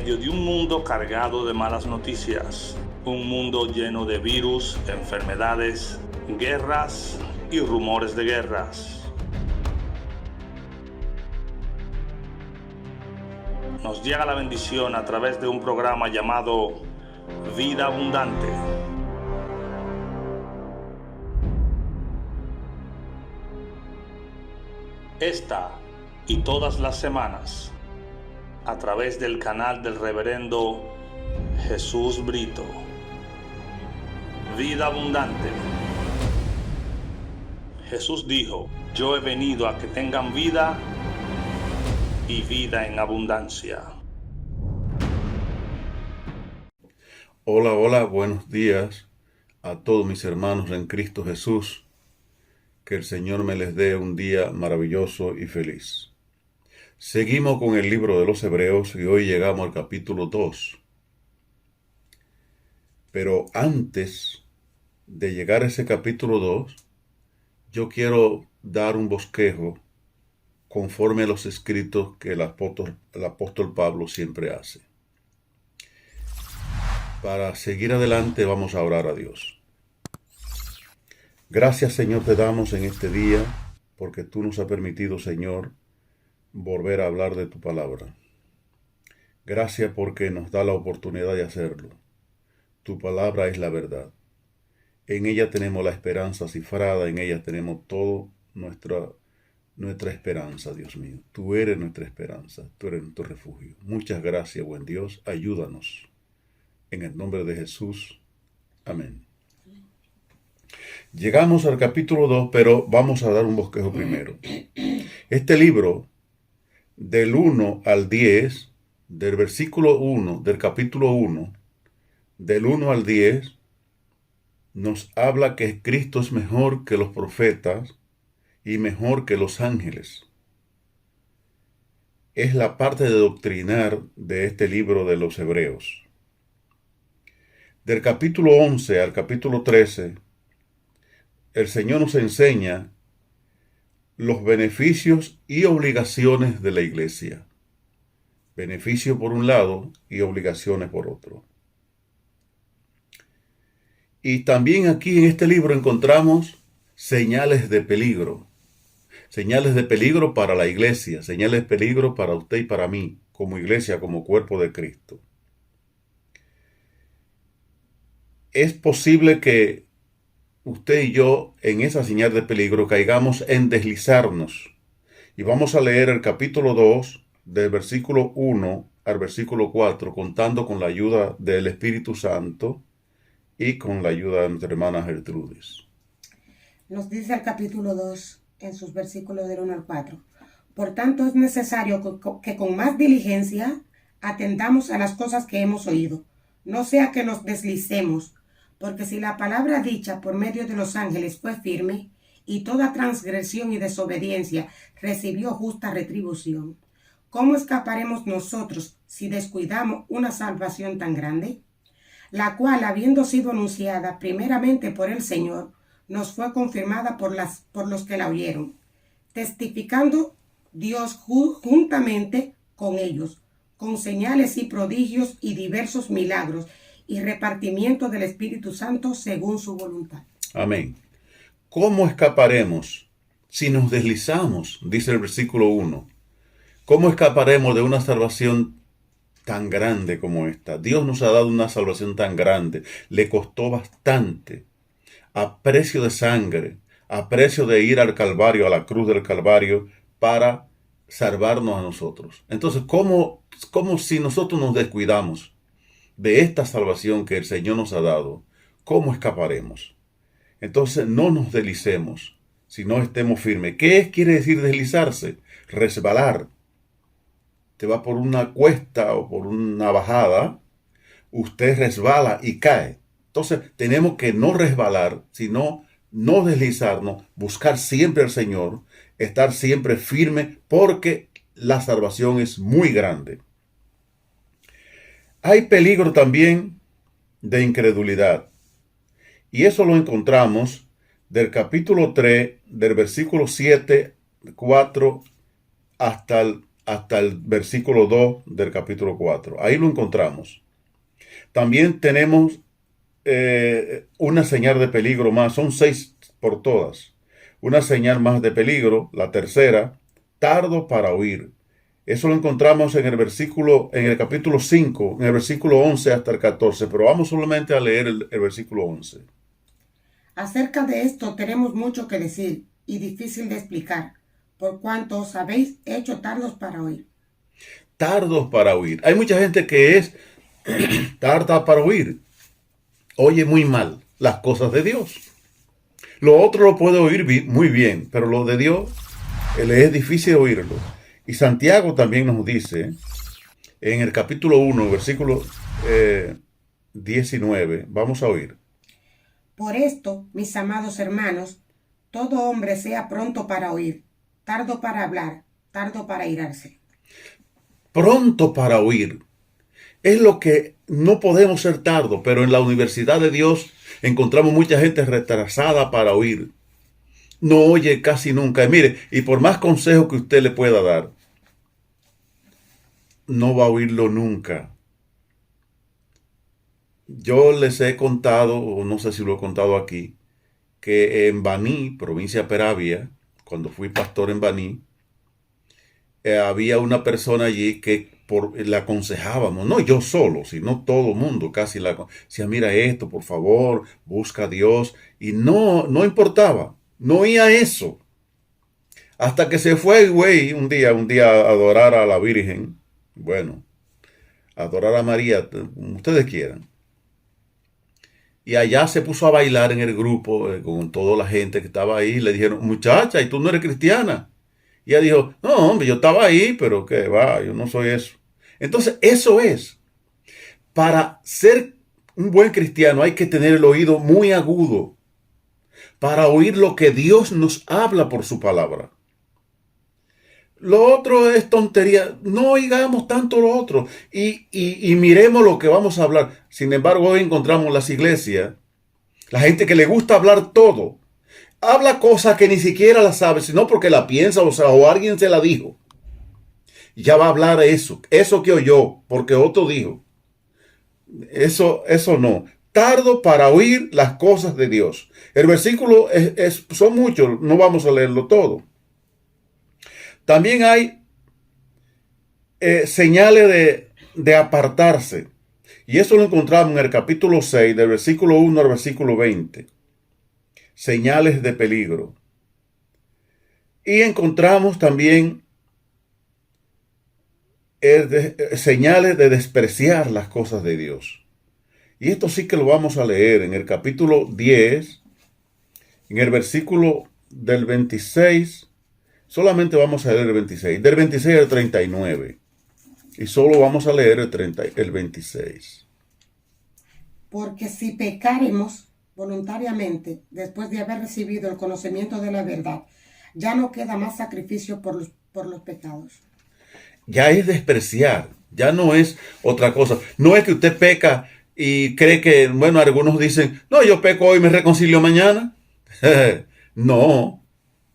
medio de un mundo cargado de malas noticias, un mundo lleno de virus, enfermedades, guerras y rumores de guerras. Nos llega la bendición a través de un programa llamado Vida Abundante. Esta y todas las semanas, a través del canal del reverendo Jesús Brito. Vida Abundante. Jesús dijo: yo he venido a que tengan vida y vida en abundancia. Hola, buenos días a todos mis hermanos en Cristo Jesús. Que el Señor me les dé un día maravilloso y feliz. Seguimos con el libro de los Hebreos y hoy llegamos al capítulo 2. Pero antes de llegar a ese capítulo 2, yo quiero dar un bosquejo conforme a los escritos que el apóstol Pablo siempre hace. Para seguir adelante vamos a orar a Dios. Gracias, Señor, te damos en este día porque tú nos has permitido, Señor, volver a hablar de tu palabra. Gracias porque nos da la oportunidad de hacerlo. Tu palabra es la verdad. En ella tenemos la esperanza cifrada, en ella tenemos todo nuestra esperanza, Dios mío. Tú eres nuestra esperanza, tú eres nuestro refugio. Muchas gracias, buen Dios. Ayúdanos. En el nombre de Jesús. Amén. Llegamos al capítulo 2, pero vamos a dar un bosquejo primero. Este libro, del 1 al 10, del versículo 1, del capítulo 1, del 1 al 10, nos habla que Cristo es mejor que los profetas y mejor que los ángeles. Es la parte de doctrinar de este libro de los Hebreos. Del capítulo 11 al capítulo 13, el Señor nos enseña los beneficios y obligaciones de la iglesia. Beneficios por un lado y obligaciones por otro. Y también aquí en este libro encontramos señales de peligro. Señales de peligro para la iglesia, señales de peligro para usted y para mí, como iglesia, como cuerpo de Cristo. Es posible que usted y yo en esa señal de peligro caigamos en deslizarnos. Y vamos a leer el capítulo 2, del versículo 1 al versículo 4, contando con la ayuda del Espíritu Santo y con la ayuda de nuestra hermana Gertrudis. Nos dice el capítulo 2, en sus versículos del 1 al 4. Por tanto, es necesario que con más diligencia atendamos a las cosas que hemos oído, no sea que nos deslicemos, porque si la palabra dicha por medio de los ángeles fue firme, y toda transgresión y desobediencia recibió justa retribución, ¿cómo escaparemos nosotros si descuidamos una salvación tan grande? La cual, habiendo sido anunciada primeramente por el Señor, nos fue confirmada por los que la oyeron, testificando Dios juntamente con ellos, con señales y prodigios y diversos milagros, y repartimiento del Espíritu Santo según su voluntad. Amén. ¿Cómo escaparemos si nos deslizamos? Dice el versículo 1. ¿Cómo escaparemos de una salvación tan grande como esta? Dios nos ha dado una salvación tan grande. Le costó bastante, a precio de sangre, a precio de ir al Calvario, a la cruz del Calvario, para salvarnos a nosotros. Entonces, ¿cómo si nosotros nos descuidamos de esta salvación que el Señor nos ha dado? ¿Cómo escaparemos? Entonces, no nos deslicemos, sino estemos firmes. ¿Qué quiere decir deslizarse? Resbalar. Te va por una cuesta o por una bajada, usted resbala y cae. Entonces, tenemos que no resbalar, sino no deslizarnos, buscar siempre al Señor, estar siempre firme, porque la salvación es muy grande. Hay peligro también de incredulidad. Y eso lo encontramos del capítulo 3, del versículo 7, 4 hasta el hasta el versículo 2 del capítulo 4. Ahí lo encontramos. También tenemos una señal de peligro más. Son 6 por todas. Una señal más de peligro, la tercera, tardo para huir. Eso lo encontramos en el capítulo 5, en el versículo 11 hasta el 14, pero vamos solamente a leer el versículo 11. Acerca de esto tenemos mucho que decir y difícil de explicar, por cuanto os habéis hecho tardos para oír. Tardos para oír. Hay mucha gente que es tarda para oír. Oye muy mal las cosas de Dios. Lo otro lo puede oír muy bien, pero lo de Dios le es difícil oírlo. Y Santiago también nos dice, en el capítulo 1, versículo 19, vamos a oír. Por esto, mis amados hermanos, todo hombre sea pronto para oír, tardo para hablar, tardo para irarse. Pronto para oír. Es lo que no podemos ser tardo, pero en la universidad de Dios encontramos mucha gente retrasada para oír. No oye casi nunca. Y mire, y por más consejo que usted le pueda dar, no va a oírlo nunca. Yo les he contado, o no sé si lo he contado aquí, que en Baní, provincia Peravia, cuando fui pastor en Baní, había una persona allí que le aconsejábamos, no yo solo, sino todo el mundo, casi decía, mira esto, por favor, busca a Dios, y no importaba, no oía eso, hasta que se fue el güey un día a adorar a la Virgen, bueno, adorar a María, como ustedes quieran, y allá se puso a bailar en el grupo, con toda la gente que estaba ahí, le dijeron, muchacha, ¿y tú no eres cristiana? Y ella dijo, no, hombre, yo estaba ahí, pero qué va, yo no soy eso. Entonces, eso es. Para ser un buen cristiano hay que tener el oído muy agudo para oír lo que Dios nos habla por su palabra. Lo otro es tontería. No oigamos tanto lo otro y miremos lo que vamos a hablar. Sin embargo, hoy encontramos las iglesias, la gente que le gusta hablar todo. Habla cosas que ni siquiera la sabe, sino porque la piensa, o alguien se la dijo. Ya va a hablar eso que oyó, porque otro dijo. Eso no. Tardo para oír las cosas de Dios. El versículo son muchos, no vamos a leerlo todo. También hay señales de apartarse. Y eso lo encontramos en el capítulo 6, del versículo 1 al versículo 20. Señales de peligro. Y encontramos también señales de despreciar las cosas de Dios. Y esto sí que lo vamos a leer en el capítulo 10, en el versículo del 26. Solamente vamos a leer el 26, del 26 al 39. Y solo vamos a leer el 26. Porque si pecaremos voluntariamente, después de haber recibido el conocimiento de la verdad, ya no queda más sacrificio por los pecados. Ya es despreciar, ya no es otra cosa. No es que usted peca y cree que, bueno, algunos dicen, no, yo peco hoy y me reconcilio mañana. No,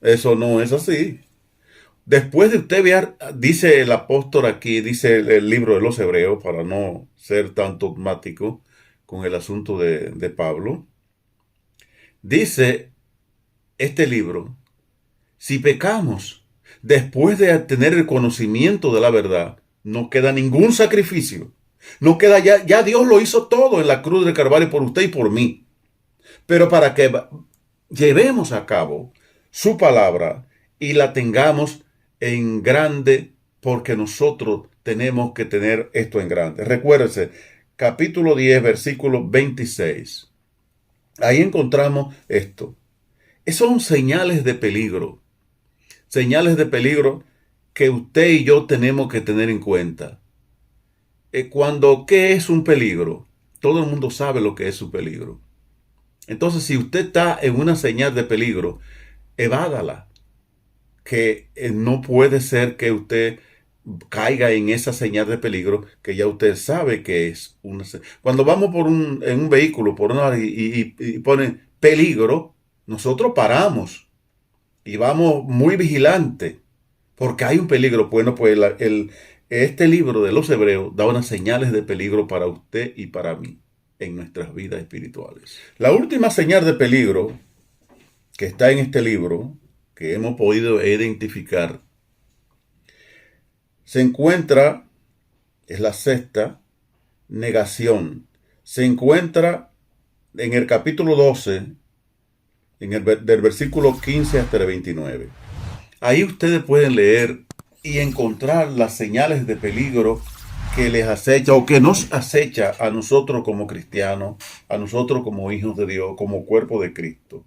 eso no es así. Después de usted ver, dice el apóstol aquí, dice el libro de los Hebreos, para no ser tan dogmático con el asunto de Pablo, dice este libro, si pecamos después de tener el conocimiento de la verdad, no queda ningún sacrificio. No queda ya Dios lo hizo todo en la cruz del Calvario por usted y por mí. Pero para que llevemos a cabo su palabra y la tengamos en grande, porque nosotros tenemos que tener esto en grande. Recuérdense, capítulo 10, versículo 26. Ahí encontramos esto. Son señales de peligro. Señales de peligro que usted y yo tenemos que tener en cuenta. ¿Qué es un peligro? Todo el mundo sabe lo que es un peligro. Entonces, si usted está en una señal de peligro, evádala. Que no puede ser que usted caiga en esa señal de peligro que ya usted sabe que es una señal. Cuando vamos en un vehículo y ponen peligro, nosotros paramos y vamos muy vigilantes Porque hay un peligro. Bueno, pues este libro de los Hebreos da unas señales de peligro para usted y para mí en nuestras vidas espirituales. La última señal de peligro que está en este libro, que hemos podido identificar, se encuentra, es la sexta, negación. Se encuentra en el capítulo 12, del versículo 15 hasta el 29. Ahí ustedes pueden leer y encontrar las señales de peligro que les acecha o que nos acecha a nosotros como cristianos, a nosotros como hijos de Dios, como cuerpo de Cristo.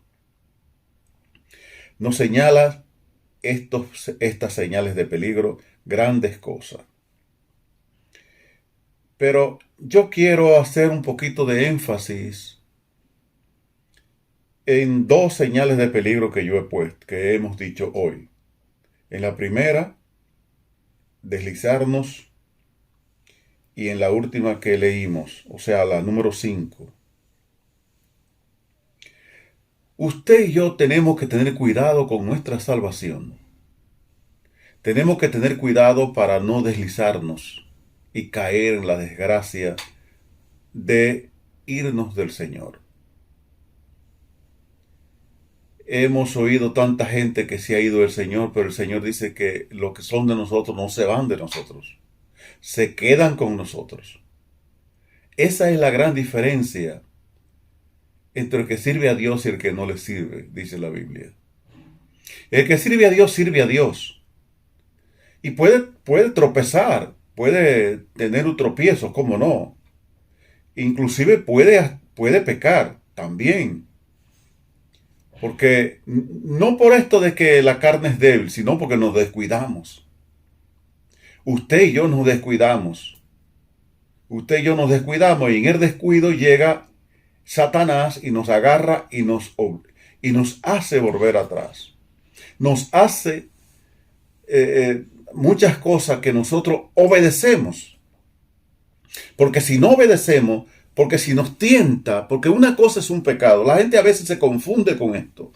Nos señala estas señales de peligro, grandes cosas. Pero yo quiero hacer un poquito de énfasis en dos señales de peligro que yo he puesto, que hemos dicho hoy. En la primera, deslizarnos, y en la última que leímos, o sea, la número 5. Usted y yo tenemos que tener cuidado con nuestra salvación. Tenemos que tener cuidado para no deslizarnos y caer en la desgracia de irnos del Señor. Hemos oído tanta gente que se ha ido del Señor, pero el Señor dice que los que son de nosotros no se van de nosotros, se quedan con nosotros. Esa es la gran diferencia entre el que sirve a Dios y el que no le sirve, dice la Biblia. El que sirve a Dios, sirve a Dios. Y puede tropezar, puede tener un tropiezo, ¿cómo no? Inclusive puede pecar también. Porque no por esto de que la carne es débil, sino porque nos descuidamos. Usted y yo nos descuidamos. Usted y yo nos descuidamos y en el descuido llega Satanás y nos agarra y nos hace volver atrás. Nos hace muchas cosas que nosotros obedecemos. Porque si no obedecemos, porque si nos tienta, porque una cosa es un pecado. La gente a veces se confunde con esto.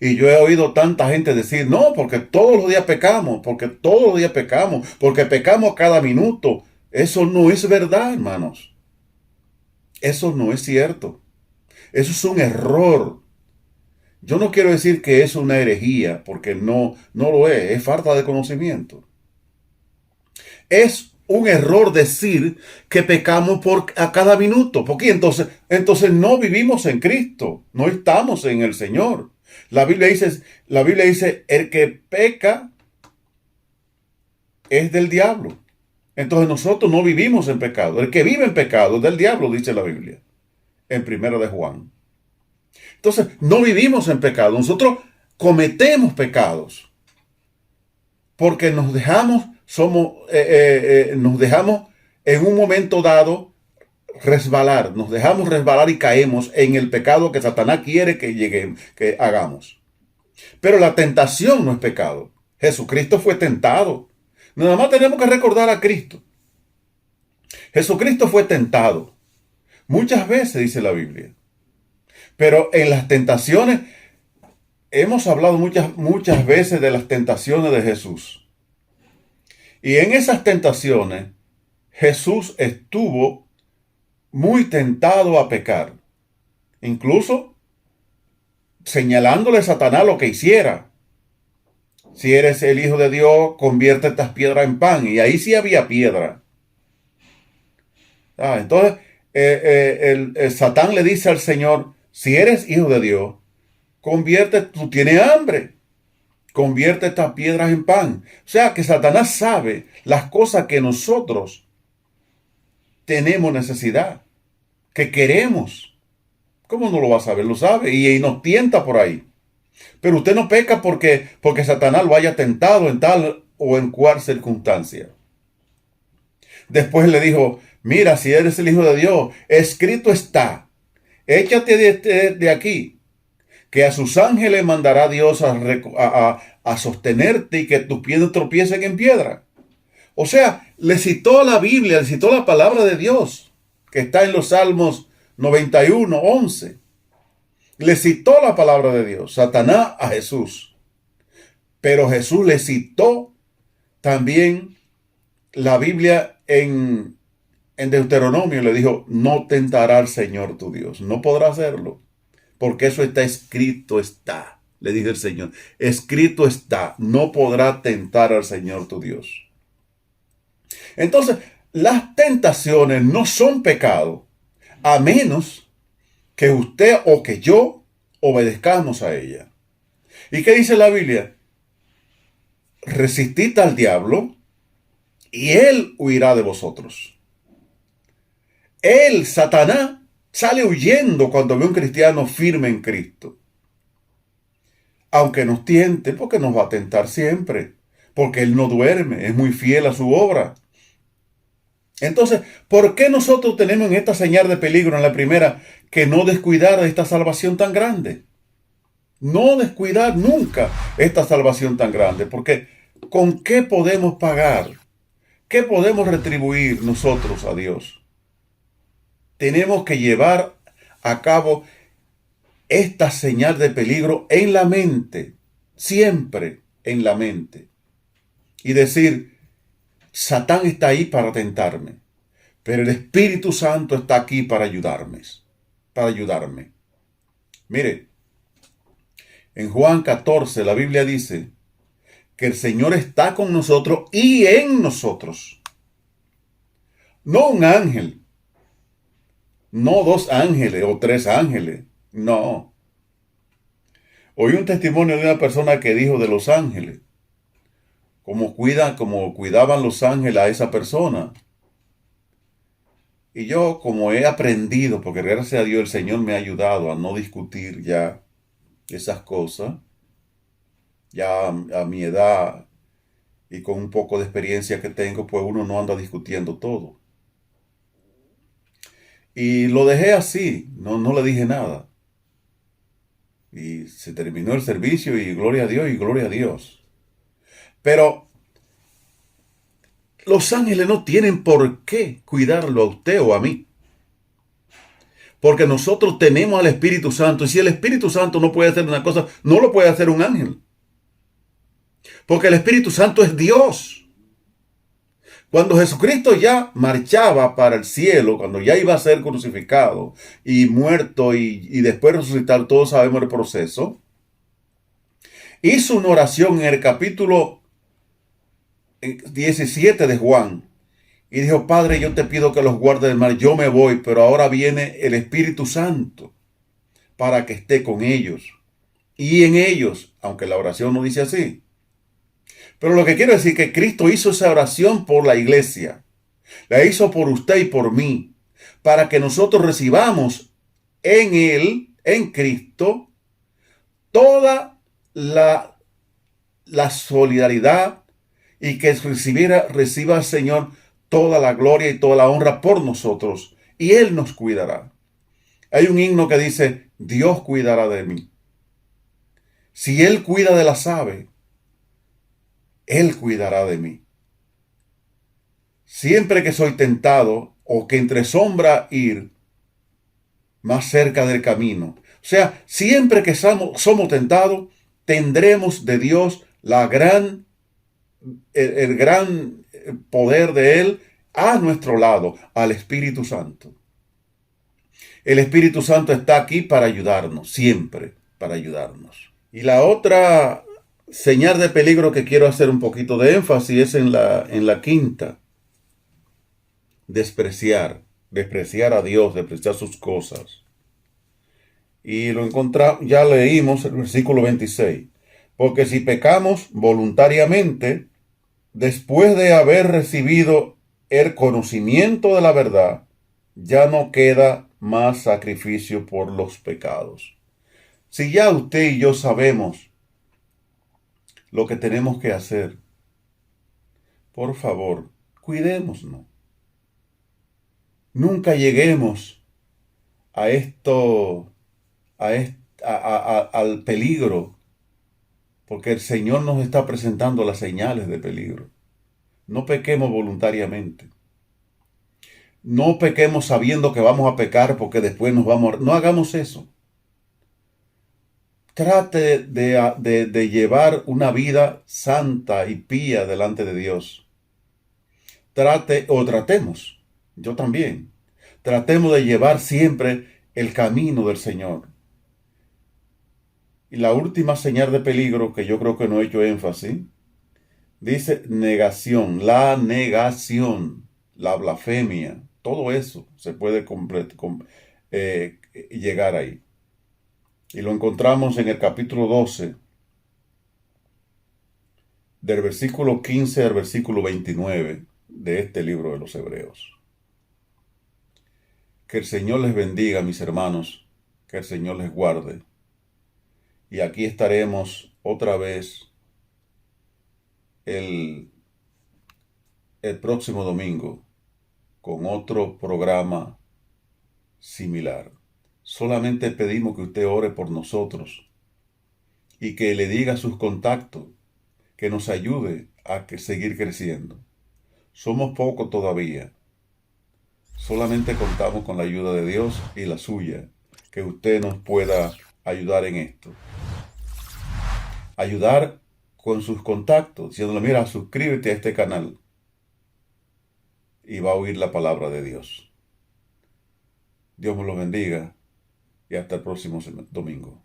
Y yo he oído tanta gente decir, no, porque todos los días pecamos, porque todos los días pecamos, porque pecamos cada minuto. Eso no es verdad, hermanos. Eso no es cierto. Eso es un error. Yo no quiero decir que es una herejía, porque no lo es falta de conocimiento. Es un error decir que pecamos a cada minuto, porque entonces no vivimos en Cristo, no estamos en el Señor. La Biblia dice, el que peca es del diablo. Entonces nosotros no vivimos en pecado. El que vive en pecado es del diablo, dice la Biblia, en 1 de Juan. Entonces no vivimos en pecado. Nosotros cometemos pecados porque nos dejamos en un momento dado resbalar, nos dejamos resbalar y caemos en el pecado que Satanás quiere que hagamos. Pero la tentación no es pecado. Jesucristo fue tentado. Nada más tenemos que recordar a Cristo. Jesucristo fue tentado muchas veces, dice la Biblia. Pero en las tentaciones, hemos hablado muchas veces de las tentaciones de Jesús. Y en esas tentaciones, Jesús estuvo muy tentado a pecar. Incluso señalándole a Satanás lo que hiciera. Si eres el Hijo de Dios, convierte estas piedras en pan. Y ahí sí había piedra. Entonces, el Satán le dice al Señor, si eres Hijo de Dios, tú tienes hambre. Convierte estas piedras en pan. O sea que Satanás sabe las cosas que nosotros tenemos necesidad, que queremos. ¿Cómo no lo va a saber? Lo sabe y nos tienta por ahí. Pero usted no peca porque Satanás lo haya tentado en tal o en cual circunstancia. Después le dijo, mira, si eres el Hijo de Dios, escrito está, échate de aquí, que a sus ángeles mandará Dios a sostenerte y que tus pies no tropiecen en piedra. O sea, le citó la Biblia, le citó la palabra de Dios, que está en los Salmos 91, 11. Le citó la palabra de Dios, Satanás a Jesús. Pero Jesús le citó también la Biblia en Deuteronomio. Le dijo, no tentará al Señor tu Dios. No podrá hacerlo, porque eso está escrito, está. Le dijo el Señor, escrito está, no podrá tentar al Señor tu Dios. Entonces, las tentaciones no son pecado, a menos que usted o que yo obedezcamos a ella. ¿Y qué dice la Biblia? Resistid al diablo y él huirá de vosotros. Él, Satanás, sale huyendo cuando ve a un cristiano firme en Cristo. Aunque nos tiente, porque nos va a tentar siempre, porque él no duerme, es muy fiel a su obra. Entonces, ¿por qué nosotros tenemos en esta señal de peligro en la primera que no descuidar de esta salvación tan grande? No descuidar nunca esta salvación tan grande, porque ¿con qué podemos pagar? ¿Qué podemos retribuir nosotros a Dios? Tenemos que llevar a cabo esta señal de peligro en la mente, siempre en la mente. Y decir, Satán está ahí para tentarme, pero el Espíritu Santo está aquí para ayudarme. Mire, en Juan 14 la Biblia dice que el Señor está con nosotros y en nosotros. No un ángel, no 2 ángeles o 3 ángeles, no. Oí un testimonio de una persona que dijo de los ángeles, como cuidaban los ángeles a esa persona. Y yo, como he aprendido, porque gracias a Dios el Señor me ha ayudado a no discutir ya esas cosas, ya a mi edad y con un poco de experiencia que tengo, pues uno no anda discutiendo todo. Y lo dejé así, no le dije nada. Y se terminó el servicio y gloria a Dios y gloria a Dios. Pero los ángeles no tienen por qué cuidarlo a usted o a mí. Porque nosotros tenemos al Espíritu Santo. Y si el Espíritu Santo no puede hacer una cosa, no lo puede hacer un ángel. Porque el Espíritu Santo es Dios. Cuando Jesucristo ya marchaba para el cielo, cuando ya iba a ser crucificado y muerto y después resucitar, todos sabemos el proceso, hizo una oración en el capítulo 17 de Juan y dijo, Padre, yo te pido que los guardes del mal, yo me voy, pero ahora viene el Espíritu Santo para que esté con ellos y en ellos, aunque la oración no dice así. Pero lo que quiero decir es que Cristo hizo esa oración por la iglesia. La hizo por usted y por mí. Para que nosotros recibamos en Él, en Cristo, toda la solidaridad y que reciba al Señor toda la gloria y toda la honra por nosotros. Y Él nos cuidará. Hay un himno que dice, Dios cuidará de mí. Si Él cuida de las aves, Él cuidará de mí. Siempre que soy tentado o que entre sombra ir, más cerca del camino. O sea, siempre que somos tentados, tendremos de Dios el gran poder de Él a nuestro lado, al Espíritu Santo. El Espíritu Santo está aquí para ayudarnos, siempre para ayudarnos. Y la otra señal de peligro que quiero hacer un poquito de énfasis es en la quinta. Despreciar a Dios, despreciar sus cosas. Y lo encontramos, ya leímos el versículo 26. Porque si pecamos voluntariamente, después de haber recibido el conocimiento de la verdad, ya no queda más sacrificio por los pecados. Si ya usted y yo sabemos lo que tenemos que hacer, por favor, cuidémonos. Nunca lleguemos a al peligro, porque el Señor nos está presentando las señales de peligro. No pequemos voluntariamente. No pequemos sabiendo que vamos a pecar porque después nos vamos a... No hagamos eso. Trate de llevar una vida santa y pía delante de Dios. Tratemos, yo también, tratemos de llevar siempre el camino del Señor. Y la última señal de peligro, que yo creo que no he hecho énfasis, dice negación, la negación, la blasfemia, todo eso se puede llegar ahí. Y lo encontramos en el capítulo 12, del versículo 15 al versículo 29 de este libro de los Hebreos. Que el Señor les bendiga, mis hermanos, que el Señor les guarde. Y aquí estaremos otra vez el próximo domingo con otro programa similar. Solamente pedimos que usted ore por nosotros y que le diga a sus contactos que nos ayude a seguir creciendo. Somos pocos todavía. Solamente contamos con la ayuda de Dios y la suya, que usted nos pueda ayudar en esto. Ayudar con sus contactos, diciéndole, mira, suscríbete a este canal y va a oír la palabra de Dios. Dios me los bendiga y hasta el próximo domingo.